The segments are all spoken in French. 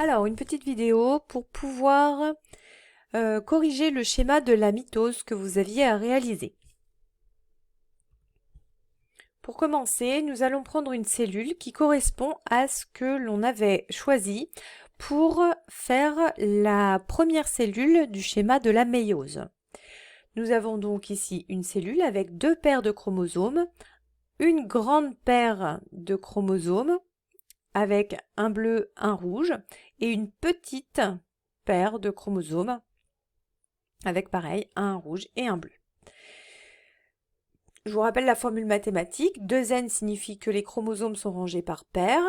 Alors, une petite vidéo pour pouvoir corriger le schéma de la mitose que vous aviez à réaliser. Pour commencer, nous allons prendre une cellule qui correspond à ce que l'on avait choisi pour faire la première cellule du schéma de la méiose. Nous avons donc ici une cellule avec deux paires de chromosomes, une grande paire de chromosomes avec un bleu, un rouge, et une petite paire de chromosomes avec pareil un rouge et un bleu. Je vous rappelle la formule mathématique, 2n signifie que les chromosomes sont rangés par paire,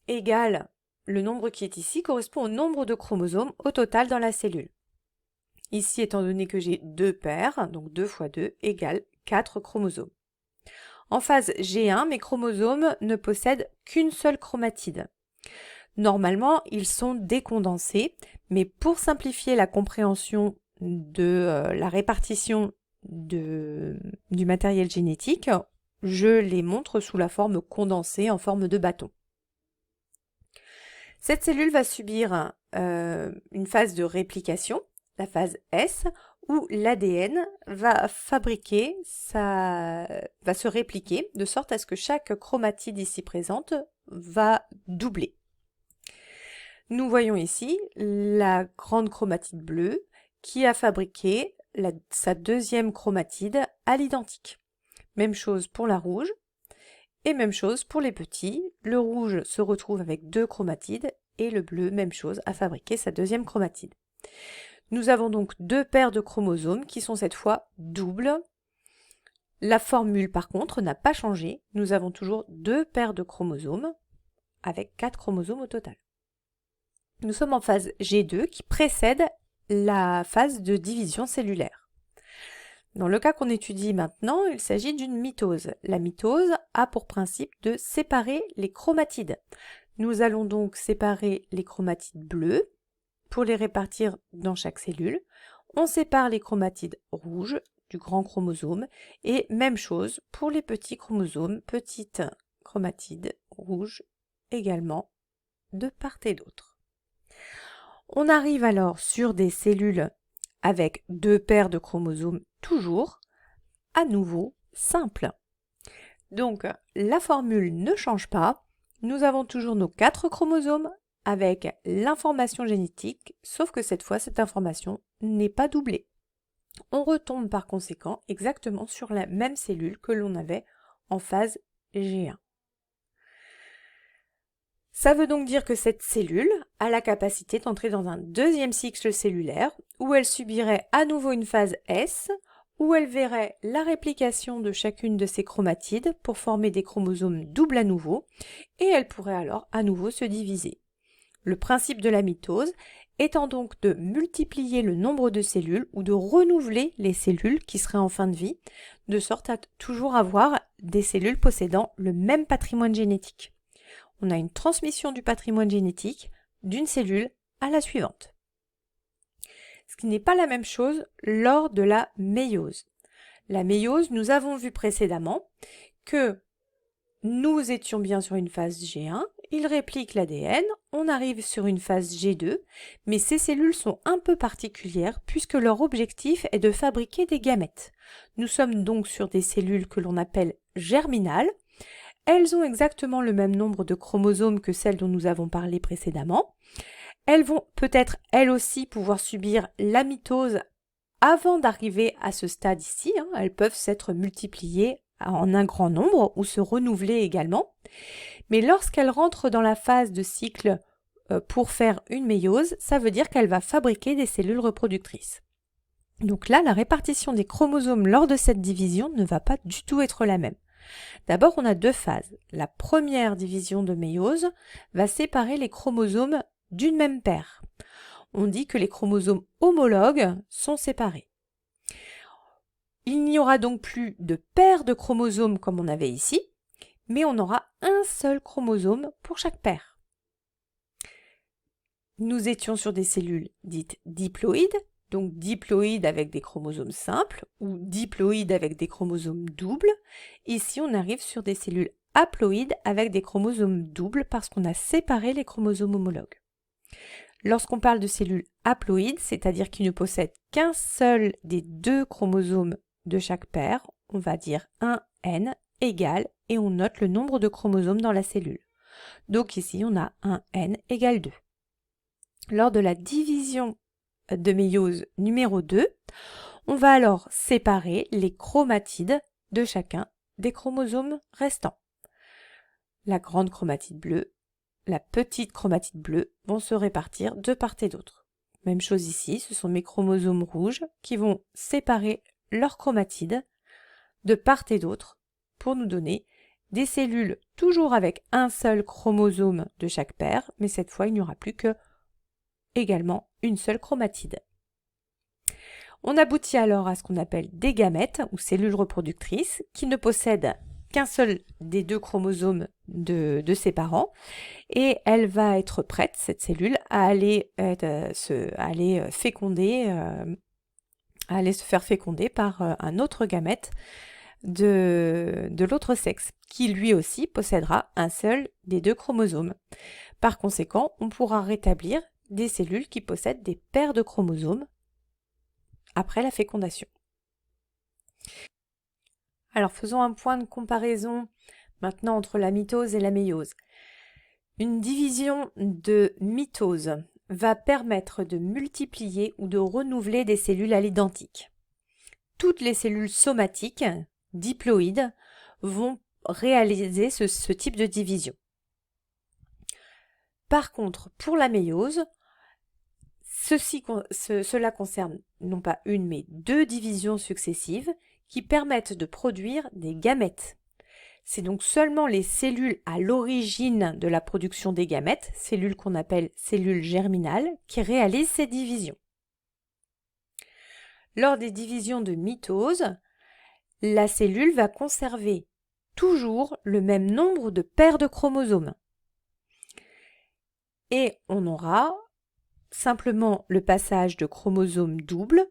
égale le nombre qui est ici correspond au nombre de chromosomes au total dans la cellule. Ici, étant donné que j'ai deux paires, donc 2 fois 2 égale 4 chromosomes. En phase G1, mes chromosomes ne possèdent qu'une seule chromatide. Normalement, ils sont décondensés, mais pour simplifier la compréhension de la répartition du matériel génétique, je les montre sous la forme condensée en forme de bâton. Cette cellule va subir une phase de réplication, la phase S, où l'ADN va se répliquer de sorte à ce que chaque chromatide ici présente va doubler. Nous voyons ici la grande chromatide bleue qui a fabriqué sa deuxième chromatide à l'identique. Même chose pour la rouge et même chose pour les petits. Le rouge se retrouve avec deux chromatides et le bleu, même chose, a fabriqué sa deuxième chromatide. Nous avons donc deux paires de chromosomes qui sont cette fois doubles. La formule par contre n'a pas changé. Nous avons toujours deux paires de chromosomes avec 4 chromosomes au total. Nous sommes en phase G2 qui précède la phase de division cellulaire. Dans le cas qu'on étudie maintenant, il s'agit d'une mitose. La mitose a pour principe de séparer les chromatides. Nous allons donc séparer les chromatides bleues pour les répartir dans chaque cellule. On sépare les chromatides rouges du grand chromosome et même chose pour les petits chromosomes, petites chromatides rouges également de part et d'autre. On arrive alors sur des cellules avec deux paires de chromosomes toujours, à nouveau, simples. Donc la formule ne change pas, nous avons toujours nos 4 chromosomes avec l'information génétique, sauf que cette fois cette information n'est pas doublée. On retombe par conséquent exactement sur la même cellule que l'on avait en phase G1. Ça veut donc dire que cette cellule a la capacité d'entrer dans un deuxième cycle cellulaire où elle subirait à nouveau une phase S, où elle verrait la réplication de chacune de ses chromatides pour former des chromosomes doubles à nouveau, et elle pourrait alors à nouveau se diviser. Le principe de la mitose étant donc de multiplier le nombre de cellules ou de renouveler les cellules qui seraient en fin de vie, de sorte à toujours avoir des cellules possédant le même patrimoine génétique. On a une transmission du patrimoine génétique d'une cellule à la suivante. Ce qui n'est pas la même chose lors de la méiose. La méiose, nous avons vu précédemment que nous étions bien sur une phase G1, il réplique l'ADN, on arrive sur une phase G2, mais ces cellules sont un peu particulières puisque leur objectif est de fabriquer des gamètes. Nous sommes donc sur des cellules que l'on appelle germinales. Elles ont exactement le même nombre de chromosomes que celles dont nous avons parlé précédemment. Elles vont peut-être elles aussi pouvoir subir la mitose avant d'arriver à ce stade ici. Elles peuvent s'être multipliées en un grand nombre ou se renouveler également. Mais lorsqu'elle rentre dans la phase de cycle pour faire une méiose, ça veut dire qu'elle va fabriquer des cellules reproductrices. Donc là, la répartition des chromosomes lors de cette division ne va pas du tout être la même. D'abord, on a deux phases. La première division de méiose va séparer les chromosomes d'une même paire. On dit que les chromosomes homologues sont séparés. Il n'y aura donc plus de paire de chromosomes comme on avait ici, mais on aura un seul chromosome pour chaque paire. Nous étions sur des cellules dites diploïdes, donc diploïdes avec des chromosomes simples ou diploïdes avec des chromosomes doubles. Ici, on arrive sur des cellules haploïdes avec des chromosomes doubles parce qu'on a séparé les chromosomes homologues. Lorsqu'on parle de cellules haploïdes, c'est-à-dire qui ne possèdent qu'un seul des 2 chromosomes de chaque paire, on va dire un N égale et on note le nombre de chromosomes dans la cellule. Donc ici, on a un N égale 2. Lors de la division de méiose numéro 2, on va alors séparer les chromatides de chacun des chromosomes restants. La grande chromatide bleue, la petite chromatide bleue vont se répartir de part et d'autre. Même chose ici, ce sont mes chromosomes rouges qui vont séparer leurs chromatides de part et d'autre pour nous donner des cellules toujours avec un seul chromosome de chaque paire, mais cette fois il n'y aura plus que également une seule chromatide. On aboutit alors à ce qu'on appelle des gamètes ou cellules reproductrices qui ne possèdent qu'un seul des 2 chromosomes de ses parents et elle va être prête, cette cellule, à aller se faire féconder par un autre gamète de l'autre sexe, qui lui aussi possédera un seul des 2 chromosomes. Par conséquent, on pourra rétablir des cellules qui possèdent des paires de chromosomes après la fécondation. Alors faisons un point de comparaison maintenant entre la mitose et la méiose. Une division de mitose va permettre de multiplier ou de renouveler des cellules à l'identique. Toutes les cellules somatiques, diploïdes, vont réaliser ce type de division. Par contre, pour la méiose, cela concerne non pas une mais 2 divisions successives qui permettent de produire des gamètes. C'est donc seulement les cellules à l'origine de la production des gamètes, cellules qu'on appelle cellules germinales, qui réalisent ces divisions. Lors des divisions de mitose, la cellule va conserver toujours le même nombre de paires de chromosomes. Et on aura simplement le passage de chromosomes doubles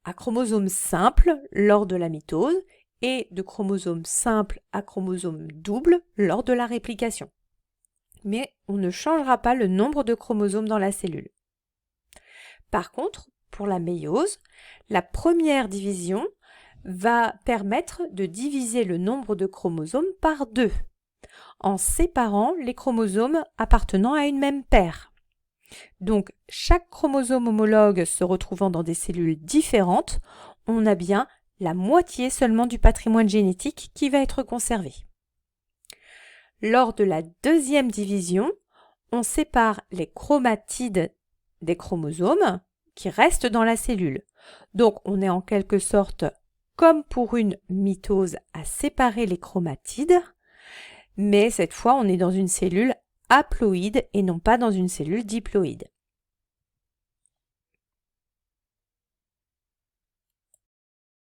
à chromosomes simples lors de la mitose et de chromosomes simples à chromosomes doubles lors de la réplication. Mais on ne changera pas le nombre de chromosomes dans la cellule. Par contre, pour la méiose, la première division va permettre de diviser le nombre de chromosomes par 2, en séparant les chromosomes appartenant à une même paire. Donc, chaque chromosome homologue se retrouvant dans des cellules différentes, on a bien la moitié seulement du patrimoine génétique qui va être conservé. Lors de la deuxième division, on sépare les chromatides des chromosomes qui restent dans la cellule. Donc, on est en quelque sorte, comme pour une mitose, à séparer les chromatides, mais cette fois, on est dans une cellule haploïde et non pas dans une cellule diploïde.